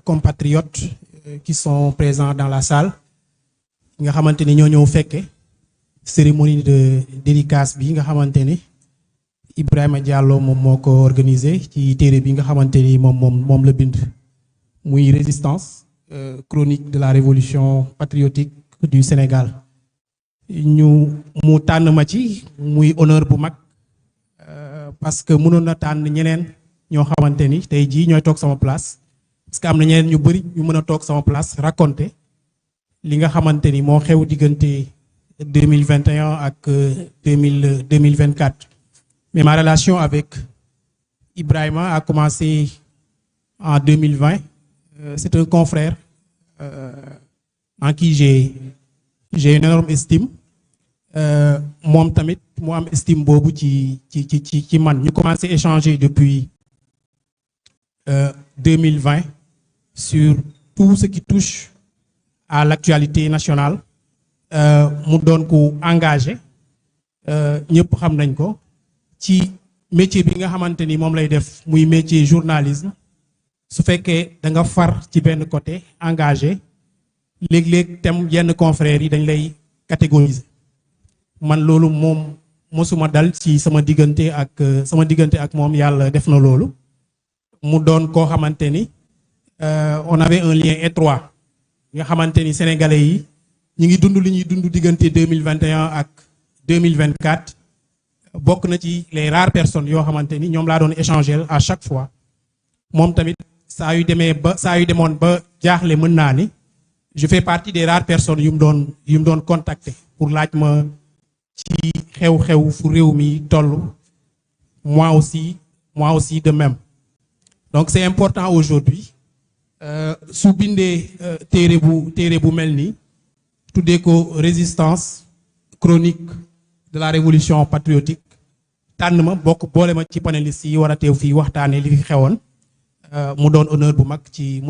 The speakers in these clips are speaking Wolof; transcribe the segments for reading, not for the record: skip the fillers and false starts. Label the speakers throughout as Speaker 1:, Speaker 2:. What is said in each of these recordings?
Speaker 1: compatriotes qui sont présents dans la salle nga xamante ni ñoo ñëw fekke cérémonie de dédicace bi nga xamante ni Ibrahima Diallo moom moo ko organisé ci téere bi nga xamante ni moom la bind muy résistance chronique de la révolution patriotique du Sénégal mu tànn ma ci muy honneur bu mag parce que mënoon na tànn ñeneen ñoo xamante ni tey jii ñooy toog sama place parce que am na ñeneen ñu bëri ñu mën a toog sama place raconter li nga xamante ni moo xew diggante 2021 ak 2024. Mais ma relation avec Ibrahima a commencé en 2020. C'est un confrère en qui j'ai une énorme estime. Moom tamit mu am estime boobu ci man ñu commencé échanger depuis 2020 sur tout ce qui touche à l'actualité nationale. Mu doon ko engagé ñëpp xam nañ ko ci métier bi nga xamante ni moom lay def muy métier journalisme su fekkee da nga far ci benn côté engagé léeg-léeg tem yenn confrères yi dañ lay catégoriser man loolu moom mosuma dal ci sama diggante ak moom yàlla def na loolu mu doon koo xamante ni on avait un lien étroit nga xamante ni sénégalais yi ñi ngi dund li ñuy dund diggante 2021 ak 2024 bokk na ci les rares personnes yoo xamante ni ñoom laa doon échanger à chaque fois moom tamit saa yu demoon ba jaaxle mën naa ni je fais partie des rares personnes yu mu doon contacter pour laaj ma ci xew-xew fu réew mi toll moi aussi de même. Donc c'est important aujourd'hui su bindee téere bu mel nii tuddee ko résistance chronique de la révolution patriotique tànn ma bokk boole ma ci panélistes yi war a teew fii waxtaanee li fi xewoon mu doon honneur bu mag ci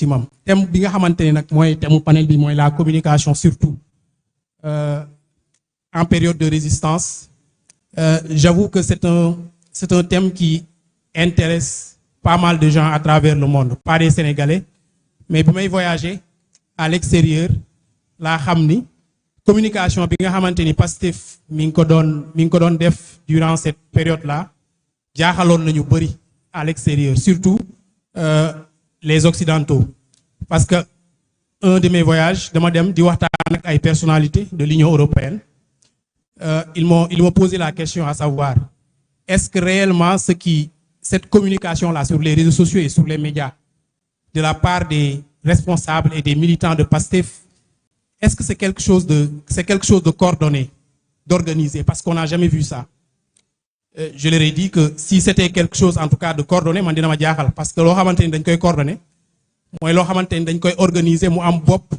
Speaker 1: mam thème bi nga xamante ne nag mooy thème panel bi mooy la communication surtout en période de résistance. J'avoue que c'est un thème qui intéresse pas mal de gens à travers le monde, pas des Sénégalais, mais bi may voyager à l'extérieur laa xam ni communication bi nga xamante ni Pastef mi ngi ko doon def durant cette période là jaaxaloon nañu bëri à l'extérieur, surtout les occidentaux, parce que un de mes voyages dama dem di waxtaan ak ay personnalités de l'Union européenne. Ils m'ont posé la question à savoir est-ce que réellement cette communication-là sur les réseaux sociaux et sur les médias de la part des responsables et des militants de Pastef, est-ce que c'est quelque chose de coordonné, d'organisé, parce qu'on n'a jamais vu ça. Je leur ai dit que si c'était quelque chose en tout cas de coordonné man dina ma jaaxal, parce que loo xamante ni dañ koy coordonné mooy loo xamante ni dañ koy organiser mu am bopp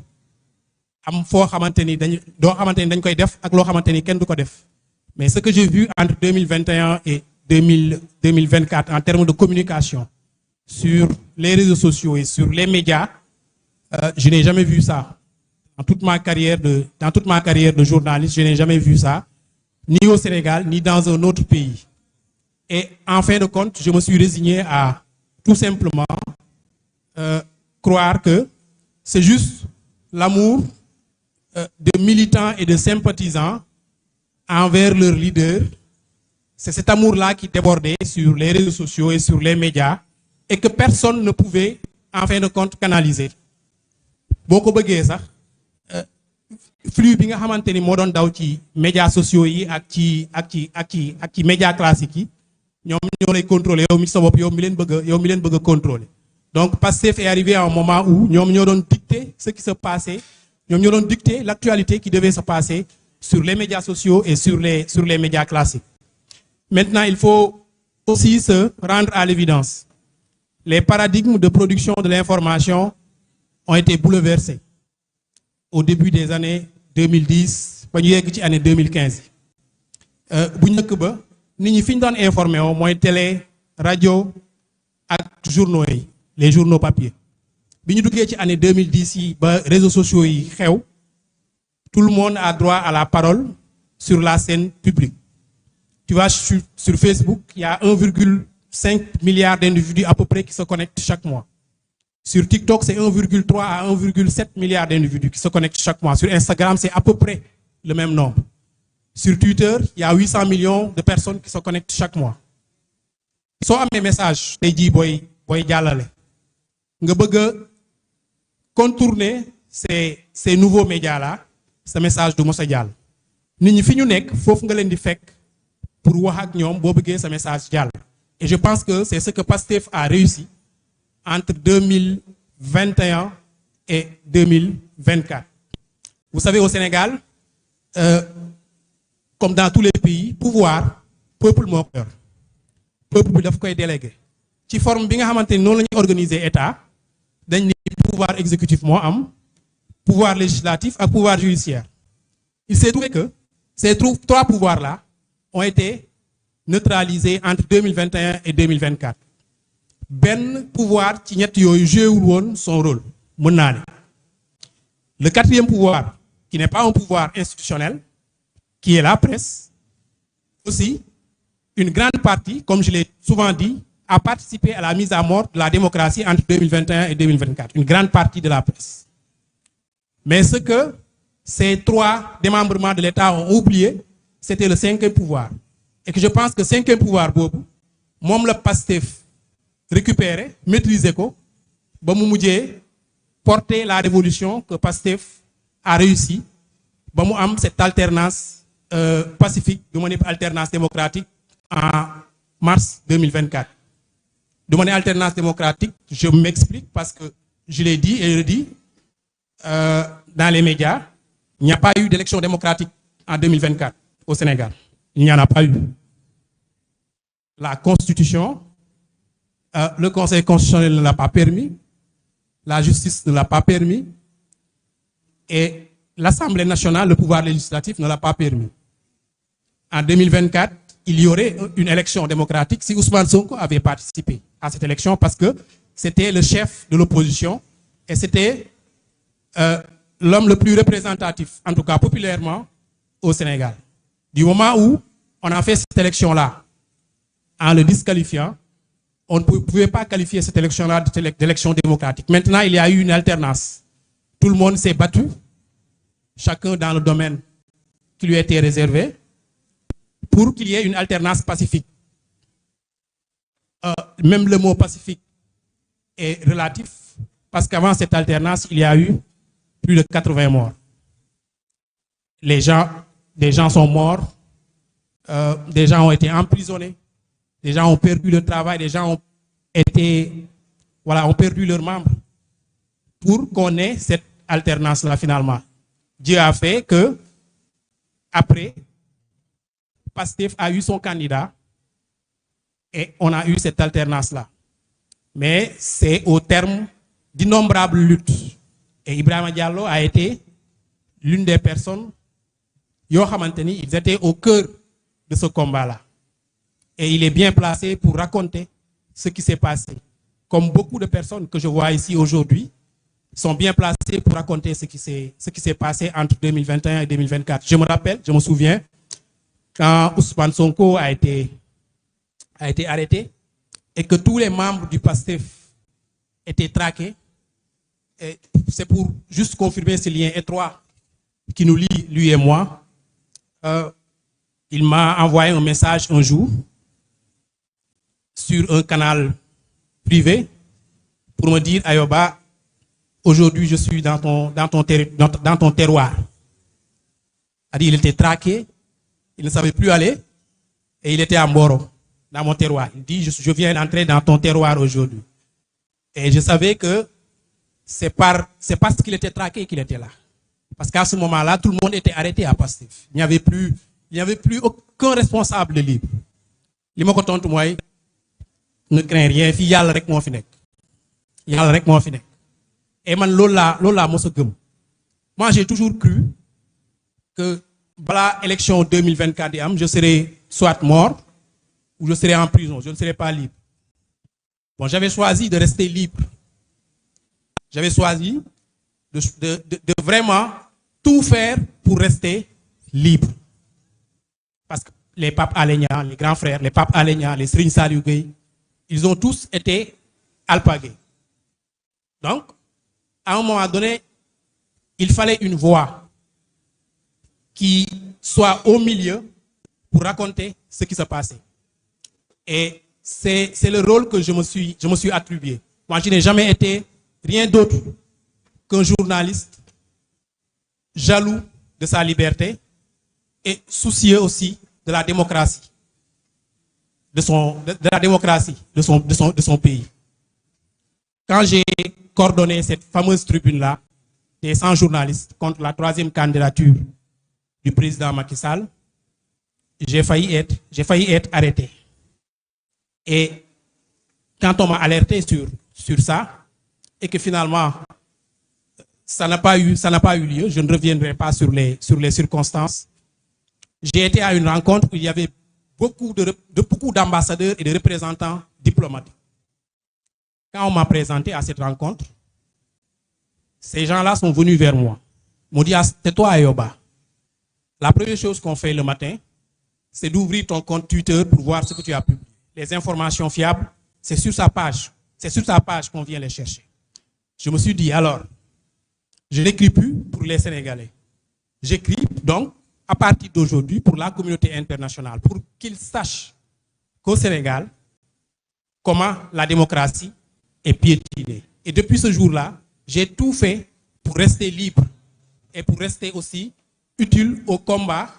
Speaker 1: am foo xamante ni dañ koy def ak loo xamante ni kenn du ko def. Mais ce que j'ai vu entre 2021 et 2024 en termes de communication sur les réseaux sociaux et sur les médias, je n'ai jamais vu ça. Dans toute ma carrière de journaliste, je n'ai jamais vu ça, ni au Sénégal, ni dans un autre pays. Et en fin de compte, je me suis résigné à tout simplement croire que c'est juste l'amour de militants et de sympathisants envers leurs leaders. C'est cet amour-là qui débordait sur les réseaux sociaux et sur les médias et que personne ne pouvait, en fin de compte, canaliser. Boo ko bëggee sax flux bi nga xamante ni moo doon daw ci médias sociaux yi ak ci médias classiques yi ñoom ñoo lay contrôler yow mi sa bopp yow mi leen bëgg a contrôler. Donc Pastef est arrivé à un moment où ñoom ñoo doon dicter ce qui se passait, ñoom ñoo doon dicter l'actualité qui devait se passer sur les médias sociaux et sur les médias classiques. Maintenant, il faut aussi se rendre à l'évidence. Les paradigmes de production de l'information ont été bouleversés au début des années 2010 ba ñu yegg ci année 2015. Bu njëkk ba nit ñi fi ñu doon informé woo mooy télé rajo ak journaux yi, les journaux papier. Bi ñu duggee ci année 2010 yi ba réseaux sociaux yi xew, tout le monde a droit à la parole sur la scène publique. Tu vas sur Facebook, il y a 1,5 milliard d'individus à peu près qui se connectent chaque mois. Sur TikTok, c'est 1,3 à 1,7 milliard d'individus qui se connectent chaque mois. Sur Instagram, c'est à peu près le même nombre. Sur Twitter, il y a 800 millions de personnes qui se connectent chaque mois. Soo amee message tey jii booy jàllale nga bëgg a contourner ces nouveaux médias là ce message du mos a jàll. Nit ñi fi ñu nekk foofu nga leen di fekk pour wax ak ñoom boo bëggee ce message jàll. Et je pense que c'est ce que Pastef a réussi entre 2021 et 2024. Vous savez, au Sénégal, comme dans tous les pays, pouvoir peuple moo ko yor peuple bi daf koy délégué ci forme bi nga xamante ni noonu la ñuy organiser état dañ ni pouvoir exécutif moo am pouvoir législatif ak pouvoir judiciaire. Il s'est trouvé que ces trois pouvoirs là ont été neutralisés entre 2021 et 2024. benn pouvoir ci ñett yooyu joué wul woon son rôle mën naa ne. Le quatrième pouvoir qui n'est pas un pouvoir institutionnel qui est la presse aussi. Une grande partie, comme je l'ai souvent dit, a participé à la mise à mort de la démocratie entre 2021 et 2024. Une grande partie de la presse. Mais ce que ces trois démembrements de l'État ont oublié, c'était le cinquième pouvoir. Et que je pense que le cinquième pouvoir, moom la Pastef récupéré, maîtrisé ko, ba mu mujjee porter la révolution que Pastef a réussi, ba mu am cette alternance pacifique, du ma ne alternance démocratique, en mars 2024. De mon alternance démocratique, je m'explique parce que je l'ai dit et je le dis dans les médias, il n'y a pas eu d'élection démocratique en 2024 au Sénégal. Il n'y en a pas eu. La Constitution, le Conseil constitutionnel ne l'a pas permis, la justice ne l'a pas permis et l'Assemblée nationale, le pouvoir législatif ne l'a pas permis. En 2024, il y aurait une élection démocratique si Ousmane Sonko avait participé à cette élection parce que c'était le chef de l'opposition et c'était l'homme le plus représentatif, en tout cas populairement, au Sénégal. Du moment où on a fait cette élection-là en le disqualifiant, on ne pouvait pas qualifier cette élection-là d'élection démocratique. Maintenant, il y a eu une alternance. Tout le monde s'est battu, chacun dans le domaine qui lui était réservé, pour qu'il y ait une alternance pacifique. Même le mot pacifique est relatif, parce qu'avant cette alternance, il y a eu plus de 80 morts. Des gens sont morts, des gens ont été emprisonnés, des gens ont perdu le travail, des gens ont perdu leurs membres pour qu'on ait cette alternance-là finalement. Dieu a fait que, après, Pastef a eu son candidat et on a eu cette alternance-là. Mais c'est au terme d'innombrables luttes. Et Ibrahima Diallo a été l'une des personnes, ils étaient au cœur de ce combat-là. Et il est bien placé pour raconter ce qui s'est passé. Comme beaucoup de personnes que je vois ici aujourd'hui sont bien placées pour raconter ce qui s'est passé entre 2021 et 2024. Je me souviens, quand Ousmane Sonko a été arrêté et que tous les membres du PASTEF étaient traqués, c'est pour juste confirmer ce lien étroit qui nous lie, lui et moi. Il m'a envoyé un message un jour sur un canal privé pour me dire, Ayoba, aujourd'hui je suis dans ton terroir. Il était traqué, il ne savait plus aller et il était à Mboro, dans mon terroir. Il dit, je viens d'entrer dans ton terroir aujourd'hui. Et je savais que c'est parce qu'il était traqué qu'il était là. Parce qu'à ce moment-là, tout le monde était arrêté à Pastef. Il n'y avait plus aucun responsable de libre. Li ma ko tontu mooy ne crains rien, fii yàlla rek moo fi nekk. Yàlla rek moo fi nekk. Et man loolu laa mos a gëm. Moi, j'ai toujours cru que balaa élection 2024 di am, je serai soit mort ou je serai en prison. Je ne serai pas libre. Bon, j'avais choisi de rester libre. J'avais choisi de vraiment tout faire pour rester libre. Parce que les Pape Alé Niang, les grands frères, les Pape Alé Niang, les Serigne Saliou Gueye, ils ont tous été alpagués. Donc, à un moment donné, il fallait une voix qui soit au milieu pour raconter ce qui se passait. Et c'est le rôle que je me suis attribué. Moi, je n'ai jamais été rien d'autre qu'un journaliste jaloux de sa liberté et soucieux aussi de la démocratie, de la démocratie de son pays. Quand j'ai coordonné cette fameuse tribune-là, des 100 journalistes contre la 3e candidature du président Macky Sall, j'ai failli être arrêté. Et quand on m'a alerté sur ça, et que finalement, ça n'a pas eu lieu, je ne reviendrai pas sur les circonstances, j'ai été à une rencontre où il y avait beaucoup d'ambassadeurs et de représentants diplomatiques. Quand on m'a présenté à cette rencontre, ces gens-là sont venus vers moi. Ils m'ont dit, c'est toi Ayoba. La première chose qu'on fait le matin, c'est d'ouvrir ton compte Twitter pour voir ce que tu as publié. Les informations fiables, c'est sur sa page. C'est sur sa page qu'on vient les chercher. Je me suis dit, alors, je n'écris plus pour les Sénégalais. J'écris donc, à partir d'aujourd'hui, pour la communauté internationale, pour qu'ils sachent qu'au Sénégal, comment la démocratie est piétinée. Et depuis ce jour-là, j'ai tout fait pour rester libre et pour rester aussi utile au combat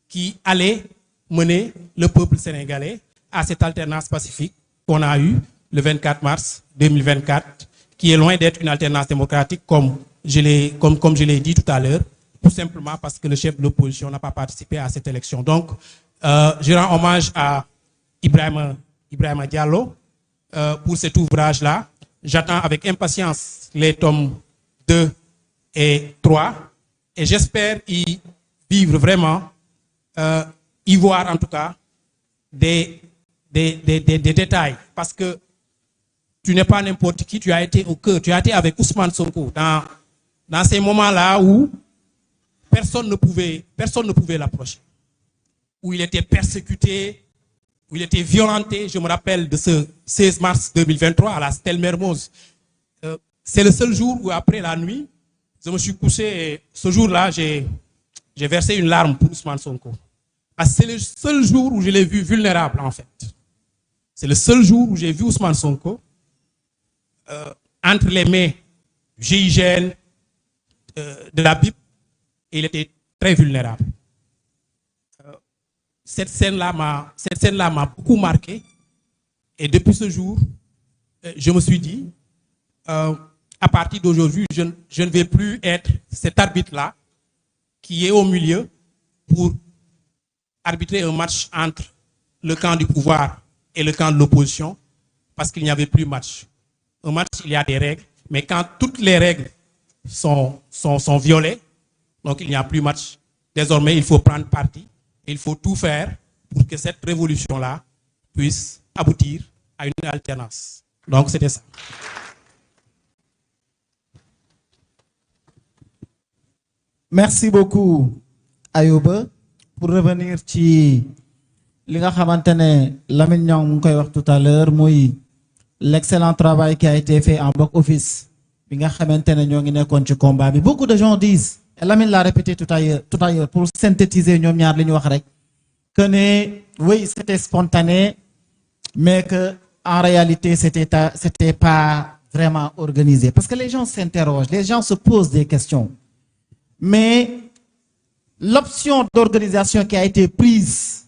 Speaker 1: qui allait mener le peuple sénégalais à cette alternance pacifique qu'on a eue le 24 mars 2024, qui est loin d'être une alternance démocratique comme je l'ai dit tout à l'heure, tout simplement parce que le chef de l'opposition n'a pas participé à cette élection. Donc, je rends hommage à Ibrahima Diallo pour cet ouvrage-là. J'attends avec impatience les tomes 2 et 3 et j'espère y vivre vraiment, y voir en tout cas des détails, parce que tu n'es pas n'importe qui, tu as été au cœur, tu as été avec Ousmane Sonko dans ces moments-là où personne ne pouvait l'approcher, où il était persécuté, où il était violenté. Je me rappelle de ce 16 mars 2023 à la Stèle Mermoz. C'est le seul jour où, après la nuit, je me suis couché et ce jour-là, j'ai versé une larme pour Ousmane Sonko. C'est le seul jour où je l'ai vu vulnérable, en fait. C'est le seul jour où j'ai vu Ousmane Sonko entre les mains du GIGN, de la BIP, et il était très vulnérable. Cette scène-là m'a beaucoup marqué. Et depuis ce jour, je me suis dit, à partir d'aujourd'hui, je ne vais plus être cet arbitre-là qui est au milieu pour arbitrer un match entre le camp du pouvoir et le camp de l'opposition, parce qu'il n'y avait plus match. Un match, il y a des règles, mais quand toutes les règles sont violées, donc il n'y a plus match. Désormais, il faut prendre parti. Il faut tout faire pour que cette révolution-là puisse aboutir à une alternance. Donc, c'était ça.
Speaker 2: Merci beaucoup, Ayoba. Pour revenir ci li nga xamantene Lamine Niang mu koy wax tout à l'heure, muy l'excellent travail qui a été fait en back office bi nga xamantene ñoo ngi nekkoon ci combat bi. Beaucoup de gens disent, et Lamine l'a répété tout à l'heure pour synthétiser ñoom ñaar li ñu wax rek, que oui, c'était spontané, mais que en réalité c'était pas vraiment organisé, parce que les gens s'interrogent, les gens se posent des questions. Mais l'option d'organisation qui a été prise